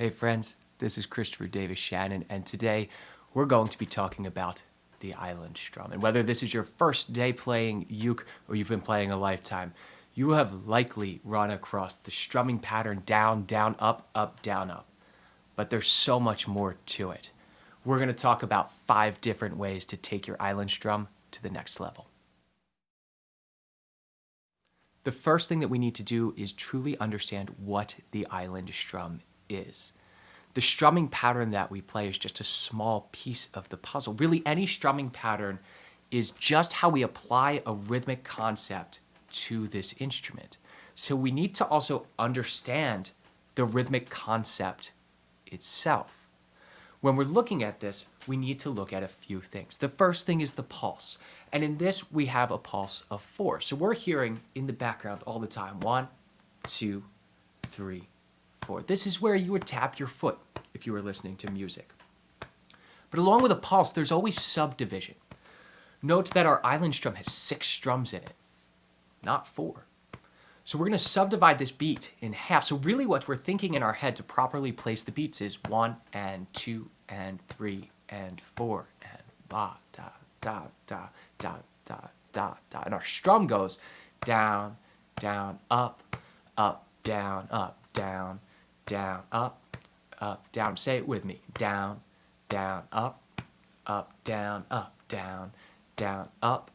Hey friends, this is Christopher davis-shannon, and today we're going to be talking about the island strum. And whether this is your first day playing uke or you've been playing a lifetime, you have likely run across the strumming pattern down, down, up, up, down, up. But there's so much more to it. We're going to talk about 5 different ways to take your island strum to the next level. The first thing that we need to do is truly understand what the island strum is. The strumming pattern that we play is just a small piece of the puzzle. Really, any strumming pattern is just how we apply a rhythmic concept to this instrument. So we need to also understand the rhythmic concept itself. When we're looking at this, we need to look at a few things. The first thing is the pulse. And in this, we have a pulse of 4. So we're hearing in the background all the time, 1, 2, 3, 4. This is where you would tap your foot if you were listening to music. But along with a pulse, there's always subdivision. Note that our island strum has 6 strums in it, not 4. So we're going to subdivide this beat in half. So really what we're thinking in our head to properly place the beats is 1 and 2 and 3 and 4 and ba da da da da da da da. And our strum goes down, down, up, up, down, down, up, down. Say it with me. Down, down, up, down, down, down, up,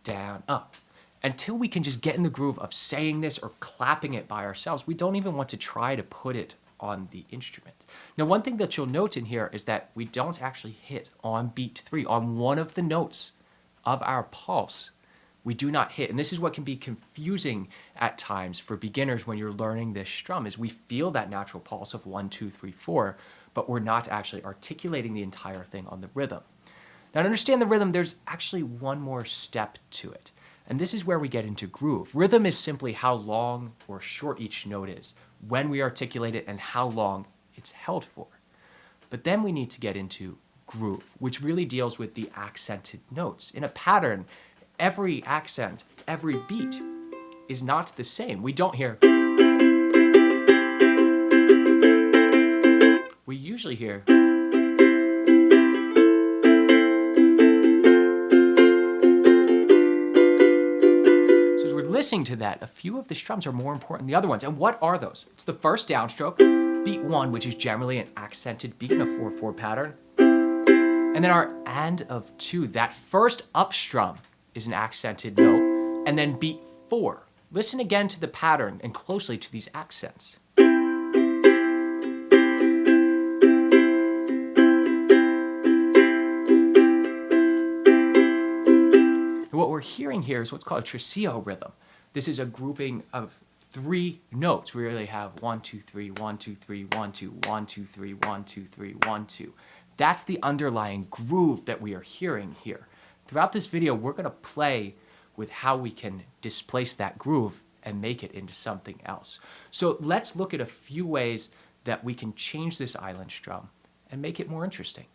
down, up. Until we can just get in the groove of saying this or clapping it by ourselves, we don't even want to try to put it on the instrument. Now, one thing that you'll note in here is that we don't actually hit on beat 3. On one of the notes of our pulse, we do not hit. And this is what can be confusing at times for beginners when you're learning this strum, is we feel that natural pulse of 1, 2, 3, 4, but we're not actually articulating the entire thing on the rhythm. Now, to understand the rhythm, there's actually one more step to it. And this is where we get into groove. Rhythm is simply how long or short each note is, when we articulate it, and how long it's held for. But then we need to get into groove, which really deals with the accented notes. In a pattern, every accent, every beat is not the same. We don't hear. We usually hear. Listening to that, a few of the strums are more important than the other ones. And what are those? It's the first downstroke, beat 1, which is generally an accented beat in a 4/4 pattern. And then our and of 2, that first up strum is an accented note. And then beat 4. Listen again to the pattern and closely to these accents. And what we're hearing here is what's called a tresillo rhythm. This is a grouping of 3 notes. We really have 1, 2, 3, 1, 2, 3, 1, 2, 1, 2, 3, 1, 2, 3, 1, 2. That's the underlying groove that we are hearing here. Throughout this video, we're going to play with how we can displace that groove and make it into something else. So let's look at a few ways that we can change this island strum and make it more interesting.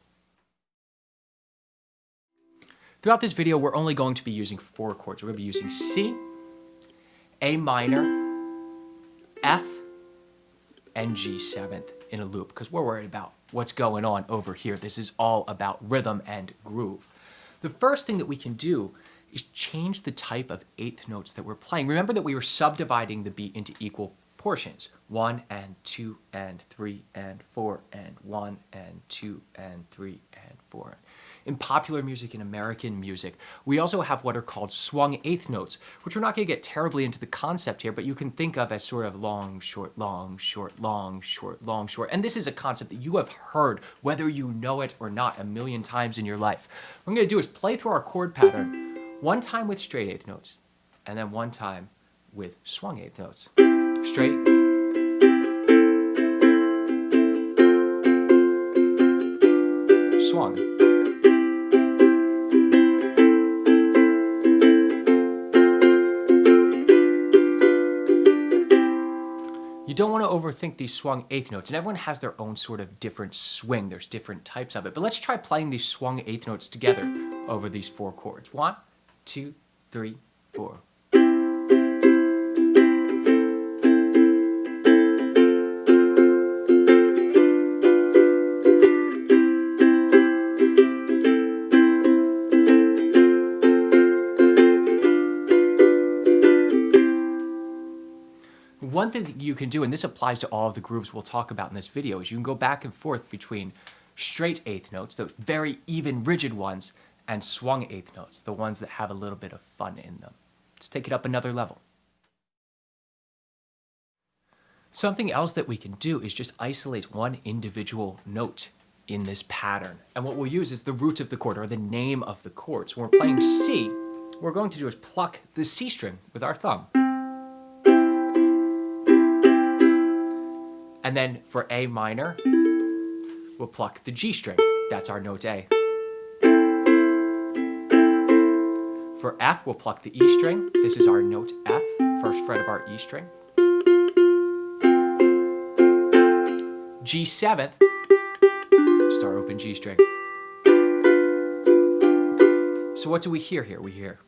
Throughout this video, we're only going to be using 4 chords. We're going to be using C, A minor, F, and G7 in a loop, because we're worried about what's going on over here. This is all about rhythm and groove. The first thing that we can do is change the type of 8th notes that we're playing. Remember that we were subdividing the beat into equal portions. 1 and 2 and 3 and 4 and 1 and 2 and 3 and 4. In popular music, in American music, we also have what are called swung 8th notes, which we're not going to get terribly into the concept here, but you can think of as sort of long, short, long, short, long, short, long, short. And this is a concept that you have heard, whether you know it or not, a million times in your life. What I'm going to do is play through our chord pattern, one time with straight 8th notes, and then one time with swung 8th notes. Straight. Swung. You don't want to overthink these swung 8th notes, and everyone has their own sort of different swing. There's different types of it. But let's try playing these swung 8th notes together over these 4 chords. 1, 2, 3, 4. thing that you can do, and this applies to all of the grooves we'll talk about in this video, is you can go back and forth between straight eighth notes, those very even, rigid ones, and swung eighth notes, the ones that have a little bit of fun in them. Let's take it up another level. Something else that we can do is just isolate one individual note in this pattern. And what we'll use is the root of the chord, or the name of the chord. So when we're playing C, what we're going to do is pluck the C string with our thumb. And then for A minor, we'll pluck the G string. That's our note A. For F, we'll pluck the E string. This is our note F, first fret of our E string. G7th, just our open G string. So what do we hear here? We hear.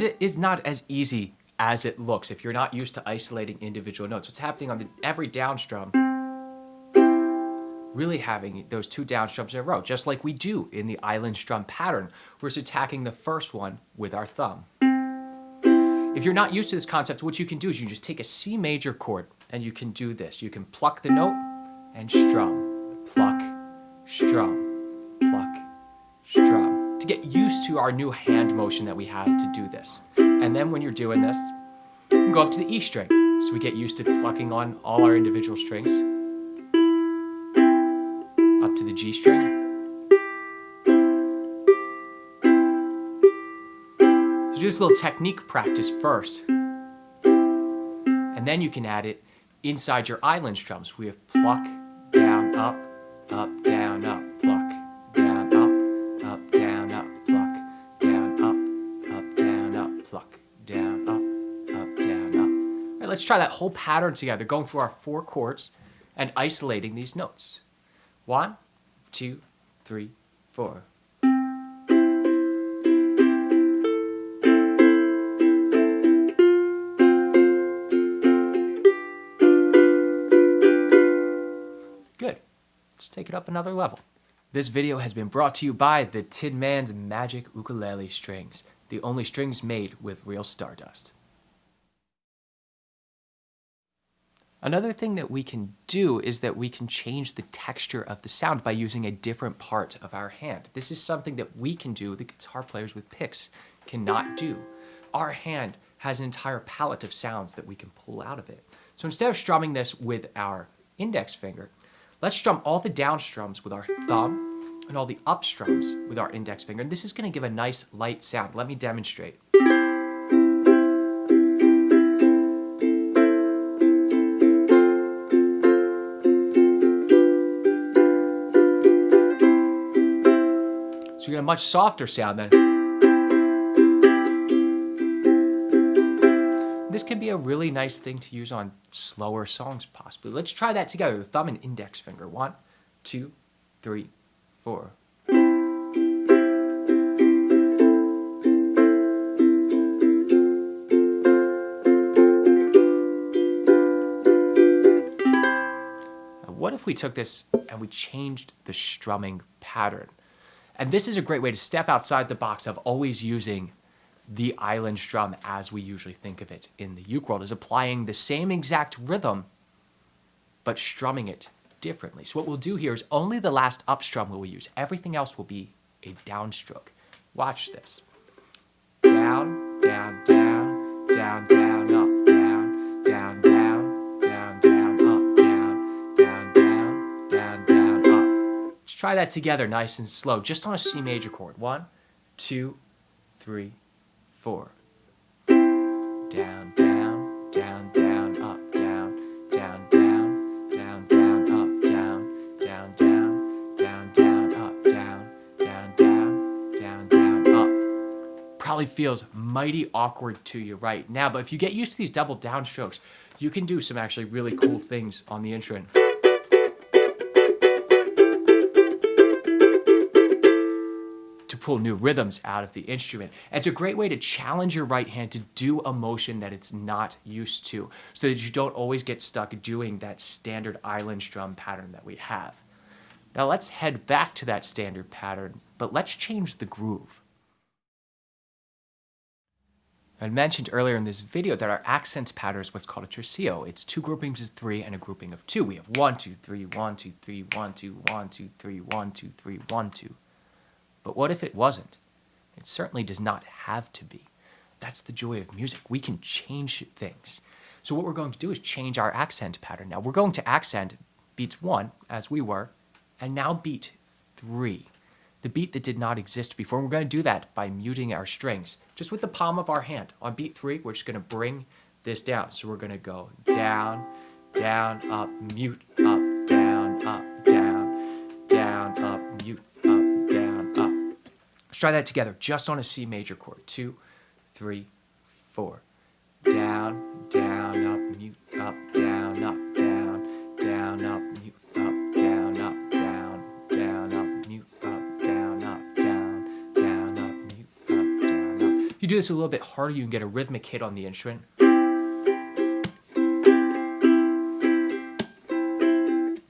It is not as easy as it looks if you're not used to isolating individual notes. What's happening on every down strum, really having those two down strums in a row, just like we do in the island strum pattern. We're just attacking the first one with our thumb. If you're not used to this concept, what you can do is you can just take a C major chord and you can do this. You can pluck the note and strum, pluck, strum, pluck, strum, to get used to our new hand motion that we have to do this. And then when you're doing this, you can go up to the E string. So we get used to plucking on all our individual strings. Up to the G string. So do this little technique practice first. And then you can add it inside your island strums. We have pluck, down, up, down, up, pluck, down, up, down, up, pluck, down, up, down, up, pluck, down, up, down, up. All right, let's try that whole pattern together, going through our 4 chords and isolating these notes. 1, 2, 3, 4. Good. Let's take it up another level. This video has been brought to you by the Tin Man's Magic Ukulele Strings, the only strings made with real stardust. Another thing that we can do is that we can change the texture of the sound by using a different part of our hand. This is something that we can do, the guitar players with picks cannot do. Our hand has an entire palette of sounds that we can pull out of it. So instead of strumming this with our index finger, let's strum all the down strums with our thumb and all the up strums with our index finger. And this is going to give a nice light sound. Let me demonstrate. So you get a much softer sound then. This can be a really nice thing to use on slower songs, possibly. Let's try that together, the thumb and index finger. 1, 2, 3, 4. Now, what if we took this and we changed the strumming pattern? And this is a great way to step outside the box of always using the island strum as we usually think of it in the uke world, is applying the same exact rhythm, but strumming it differently. So what we'll do here is only the last up strum will we use. Everything else will be a downstroke. Watch this. Down, down, down, down, down, up, down, down, down, down, down, up, down, down, down, down, down, up. Let's try that together nice and slow, just on a C major chord. 1, 2, 3, 4. Down, down, down, down, up, down, down, down, down, down, up, down, down, down, down, down, up, down, down, down, down, down, up. Probably feels mighty awkward to you right now, but if you get used to these double downstrokes, you can do some actually really cool things on the instrument. To pull new rhythms out of the instrument. And it's a great way to challenge your right hand to do a motion that it's not used to, so that you don't always get stuck doing that standard island strum pattern that we have. Now let's head back to that standard pattern, but let's change the groove. I mentioned earlier in this video that our accents pattern is what's called a tercio. It's two groupings of 3 and a grouping of 2. We have 1, 2, 3, 1, 2, 3, 1, 2, 1, 2, 3, 1, 2, 3, 1, 2. But what if it wasn't? It certainly does not have to be. That's the joy of music. We can change things. So what we're going to do is change our accent pattern. Now we're going to accent beats 1, as we were, and now beat 3. The beat that did not exist before. We're going to do that by muting our strings, just with the palm of our hand. On beat 3, we're just going to bring this down. So we're going to go down, down, up, mute, up, down, up, mute, up, down, up. Let's try that together, just on a C major chord. 2, 3, 4. Down, down, up, mute, up, down, up, down, down, up, mute, up, down, up, down, down, up, mute, up, down, up, down, down, up, mute, up, down, up. If you do this a little bit harder, you can get a rhythmic hit on the instrument.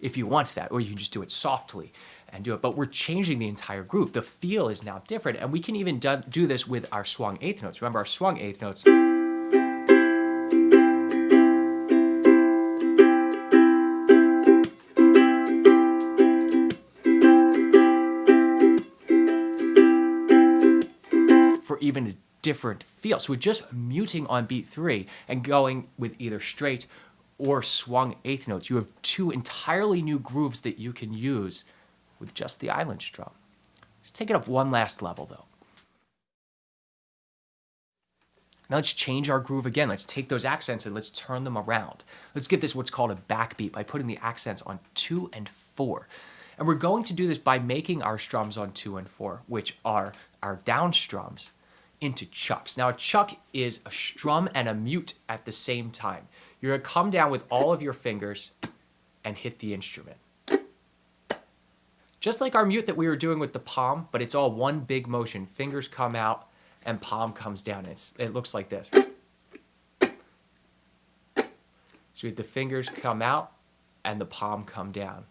If you want that, or you can just do it softly and do it. But we're changing the entire groove. The feel is now different, and we can even do this with our swung eighth notes. Remember, our swung eighth notes for even a different feel. So we're just muting on beat 3 and going with either straight or swung eighth notes. You have two entirely new grooves that you can use with just the island strum. Let's take it up one last level though. Now let's change our groove again. Let's take those accents and let's turn them around. Let's get this what's called a backbeat by putting the accents on 2 and 4. And we're going to do this by making our strums on 2 and 4, which are our down strums, into chucks. Now a chuck is a strum and a mute at the same time. You're going to come down with all of your fingers and hit the instrument. Just like our mute that we were doing with the palm, but it's all one big motion. Fingers come out and palm comes down. It looks like this. So we have the fingers come out and the palm come down.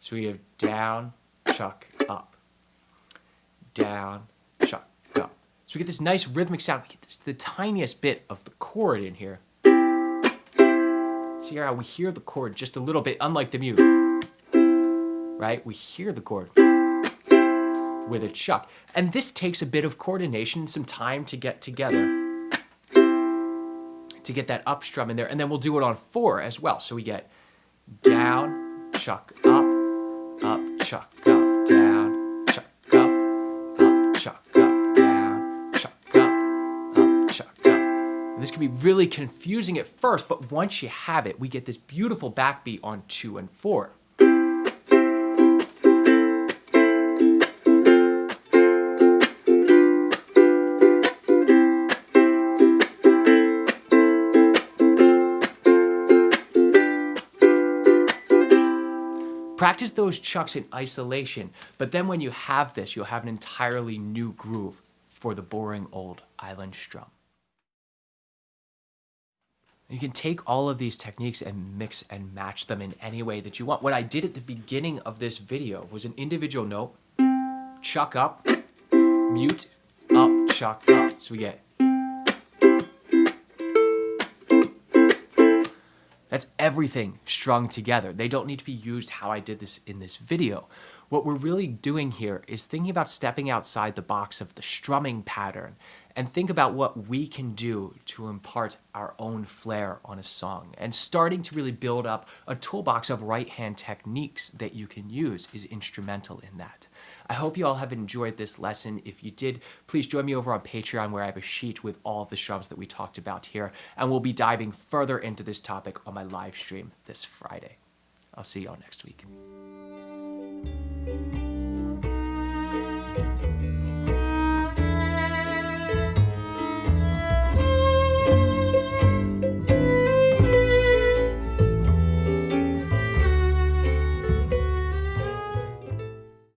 So we have down, chuck, up. Down, chuck, up. So we get this nice rhythmic sound. We get the tiniest bit of the chord in here. See how we hear the chord just a little bit, unlike the mute, right? We hear the chord with a chuck. And this takes a bit of coordination, some time to get together to get that up strum in there. And then we'll do it on 4 as well. So we get down, chuck, up, chuck, up, down, chuck, up, chuck, up, down, chuck, up, chuck, up. This can be really confusing at first, but once you have it, we get this beautiful backbeat on 2 and 4. Practice those chucks in isolation, but then when you have this, you'll have an entirely new groove for the boring old island strum. You can take all of these techniques and mix and match them in any way that you want. What I did at the beginning of this video was an individual note, chuck up, mute, up, chuck, up. So we get. That's everything strung together. They don't need to be used how I did this in this video. What we're really doing here is thinking about stepping outside the box of the strumming pattern and think about what we can do to impart our own flair on a song. And starting to really build up a toolbox of right-hand techniques that you can use is instrumental in that. I hope you all have enjoyed this lesson. If you did, please join me over on Patreon where I have a sheet with all of the strums that we talked about here. And we'll be diving further into this topic on my live stream this Friday. I'll see you all next week.